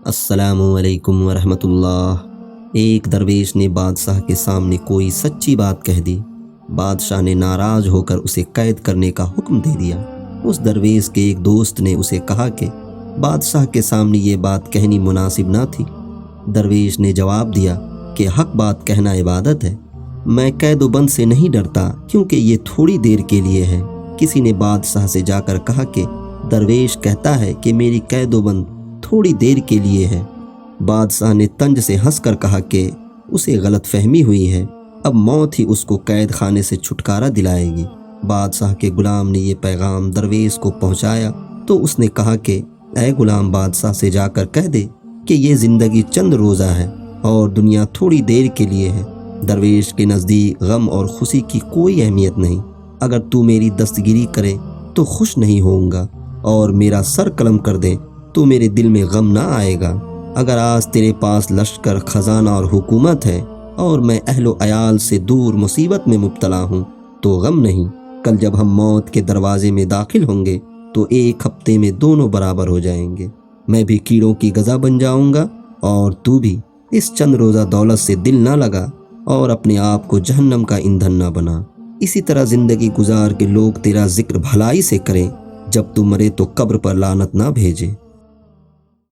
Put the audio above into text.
अस्सलामु अलैकुम वरहमतुल्लाह। एक दरवेश ने बादशाह के सामने कोई सच्ची बात कह दी। बादशाह ने नाराज़ होकर उसे कैद करने का हुक्म दे दिया। उस दरवेश के एक दोस्त ने उसे कहा कि बादशाह के सामने ये बात कहनी मुनासिब ना थी। दरवेश ने जवाब दिया कि हक बात कहना इबादत है। मैं कैद-ओ-बंद से नहीं डरता, क्योंकि ये थोड़ी देर के लिए है। किसी ने बादशाह से जाकर कहा कि दरवेश कहता है कि मेरी कैद-ओ-बंद थोड़ी देर के लिए है। बादशाह ने तंज से हंसकर कहा कि उसे गलत फहमी हुई है, अब मौत ही उसको कैद खाने से छुटकारा दिलाएगी। बादशाह के गुलाम ने ये पैगाम दरवेश को पहुंचाया तो उसने कहा कि ऐ गुलाम, बादशाह से जाकर कह दे कि ये ज़िंदगी चंद रोज़ा है और दुनिया थोड़ी देर के लिए है। दरवेश के नज़दीक गम और खुशी की कोई अहमियत नहीं। अगर तू मेरी दस्तगिरी करे तो खुश नहीं होऊंगा, और मेरा सर कलम कर दे तो मेरे दिल में गम ना आएगा। अगर आज तेरे पास लश्कर, खजाना और हुकूमत है और मैं अहलो अयाल से दूर मुसीबत में मुब्तला हूँ, तो गम नहीं। कल जब हम मौत के दरवाजे में दाखिल होंगे तो एक हफ्ते में दोनों बराबर हो जाएंगे। मैं भी कीड़ों की गज़ा बन जाऊँगा और तू भी। इस चंद रोज़ा दौलत से दिल ना लगा और अपने आप को जहन्नम का ईंधन ना बना। इसी तरह ज़िंदगी गुजार के लोग तेरा जिक्र भलाई से करें, जब तू मरे तो कब्र पर लानत ना भेजे।